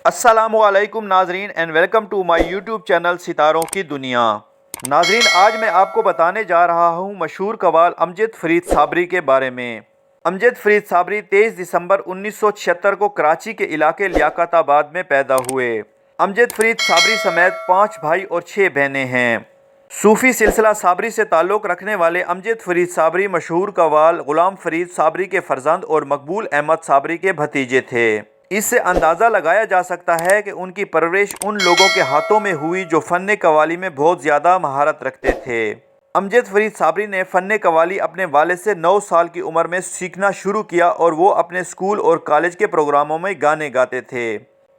अस्सलामुअलैकुम नाजरीन and welcome to my YouTube channel सितारों की दुनिया। नाजरीन, आज मैं आपको बताने जा रहा हूँ मशहूर कव्वाल अमजद फरीद साबरी के बारे में। अमजद फरीद साबरी 23 दिसंबर 1976 को कराची के इलाके लियाकताबाद में पैदा हुए। अमजद फरीद साबरी समेत 5 भाई और 6 बहनें हैं। सूफ़ी सिलसिला साबरी से ताल्लुक़ रखने वाले अमजद फरीद साबरी मशहूर कव्वाल ग़ुलाम फरीद साबरी के फ़र्जंद और मकबूल अहमद साबरी के भतीजे थे। इससे अंदाज़ा लगाया जा सकता है कि उनकी परवरिश उन लोगों के हाथों में हुई जो फ़न कव्वाली में बहुत ज़्यादा महारत रखते थे। अमजद फरीद साबरी ने फ़न कव्वाली अपने वालिद से 9 साल की उम्र में सीखना शुरू किया और वो अपने स्कूल और कॉलेज के प्रोग्रामों में गाने गाते थे।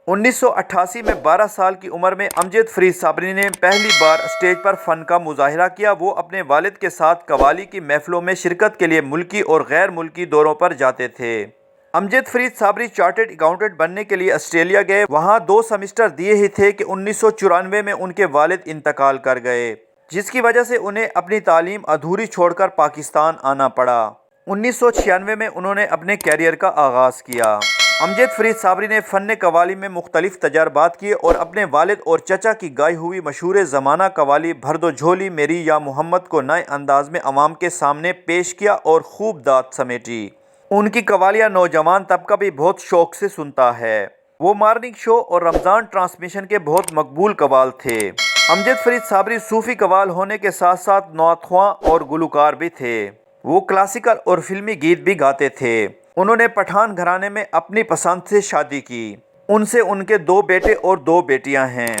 1988 में 12 साल की उम्र में अमजद फरीद साबरी ने पहली बार स्टेज पर फ़न का मुजाहिरा किया। वो अपने वालिद के साथ कव्वाली की महफ़िलों में शिरकत के लिए मुल्की और गैर मुल्की दौरों पर जाते थे। अमजद फरीद साबरी चार्टर्ड अकाउंटेंट बनने के लिए ऑस्ट्रेलिया गए। वहाँ 2 सेमेस्टर दिए ही थे कि 1994 में उनके वालिद इंतकाल कर गए, जिसकी वजह से उन्हें अपनी तालीम अधूरी छोड़कर पाकिस्तान आना पड़ा। 1996 में उन्होंने अपने कैरियर का आगाज़ किया। अमजद फरीद साबरी ने फ़न कव्वाली में मुख्तलिफ तजर्बात किए और अपने वालिद और चचा की गाई हुई मशहूर ज़माना कव्वाली भर दो झोली मेरी या मोहम्मद को नए अंदाज में अवाम के सामने पेश किया और खूब दाद समेटी। उनकी कव्वालियाँ नौजवान तबका भी बहुत शौक़ से सुनता है। वो मॉर्निंग शो और रमज़ान ट्रांसमिशन के बहुत मकबूल कव्वाल थे। अमजद फरीद साबरी सूफ़ी कव्वाल होने के साथ साथ नौत ख्वां और गुलकार भी थे। वो क्लासिकल और फिल्मी गीत भी गाते थे। उन्होंने पठान घराने में अपनी पसंद से शादी की। उनसे उनके 2 बेटे और 2 बेटियां हैं।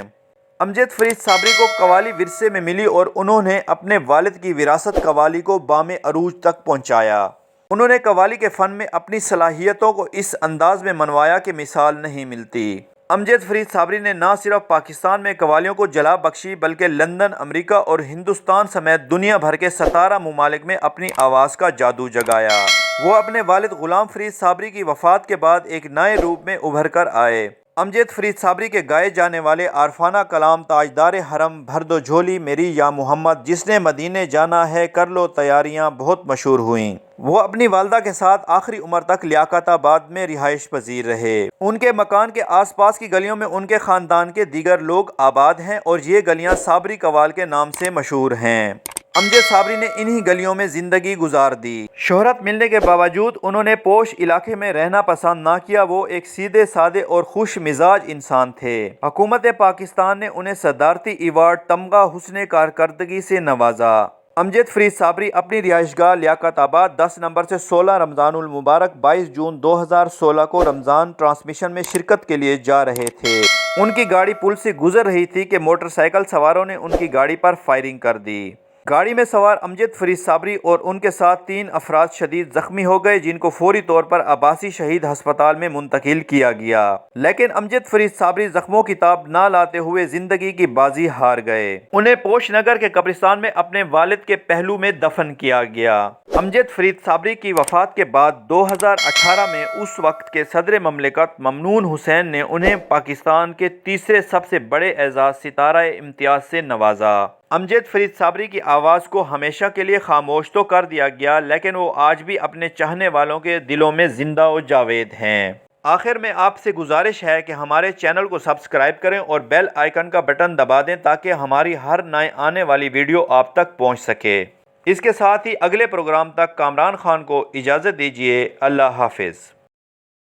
अमजद फरीद साबरी को कव्वाली विरसे में मिली और उन्होंने अपने वालिद की विरासत कव्वाली को बामे अरूज तक पहुंचाया। उन्होंने कव्वाली के फ़न में अपनी सलाहियतों को इस अंदाज में मनवाया कि मिसाल नहीं मिलती। अमजद फरीद साबरी ने न सिर्फ पाकिस्तान में कव्वालियों को जला बख्शी बल्कि लंदन, अमेरिका और हिंदुस्तान समेत दुनिया भर के 17 ममालिक में अपनी आवाज़ का जादू जगाया। वो अपने वालिद ग़ुलाम फरीद साबरी की वफ़ात के बाद एक नए रूप में उभर कर आए। अमजद फरीद साबरी के गाए जाने वाले आरफाना कलाम ताजदार हरम, भर दो झोली मेरी या मोहम्मद, जिसने मदीने जाना है कर लो तैयारियां, बहुत मशहूर हुईं। वो अपनी वालदा के साथ आखिरी उम्र तक लियाकताबाद में रिहाइश पजीर रहे। उनके मकान के आसपास की गलियों में उनके ख़ानदान के दीगर लोग आबाद हैं और ये गलियां साबरी कव्वाल के नाम से मशहूर हैं। अमजद साबरी ने इन्हीं गलियों में ज़िंदगी गुजार दी। शोहरत मिलने के बावजूद उन्होंने पोश इलाके में रहना पसंद ना किया। वो एक सीधे सादे और खुश मिजाज इंसान थे। हुकूमत पाकिस्तान ने उन्हें सदारती अवार्ड तमगा हुस्न कारकर्दगी से नवाजा। अमजद फरीद साबरी अपनी रिहाइशगाह लियाकताबाद 10 नंबर से 16 रमज़ानुल मुबारक 22 जून 2016 को रमज़ान ट्रांसमिशन में शिरकत के लिए जा रहे थे। उनकी गाड़ी पुल से गुजर रही थी कि मोटरसाइकिल सवारों ने उनकी गाड़ी पर फायरिंग कर दी। गाड़ी में सवार अमजद फरीद साबरी और उनके साथ 3 अफराद शदीद जख्मी हो गए, जिनको फौरी तौर पर अब्बासी शहीद अस्पताल में मुंतकिल किया गया। लेकिन अमजद फरीद साबरी जख्मों की ताब ना लाते हुए जिंदगी की बाजी हार गए। उन्हें पोशनगर के कब्रिस्तान में अपने वालिद के पहलू में दफन किया गया। अमजद फरीद साबरी की वफात के बाद 2018 में उस वक्त के सदर ममलिकत ममनून हुसैन ने उन्हें पाकिस्तान के तीसरे सबसे बड़े एजाज सितारा इम्तियाज से नवाजा। अमजद फरीद साबरी की आवाज़ को हमेशा के लिए खामोश तो कर दिया गया, लेकिन वो आज भी अपने चाहने वालों के दिलों में जिंदा और जावेद हैं। आखिर में आपसे गुजारिश है कि हमारे चैनल को सब्सक्राइब करें और बेल आइकन का बटन दबा दें ताकि हमारी हर नए आने वाली वीडियो आप तक पहुंच सके। इसके साथ ही अगले प्रोग्राम तक कामरान खान को इजाज़त दीजिए। अल्लाह हाफिज़।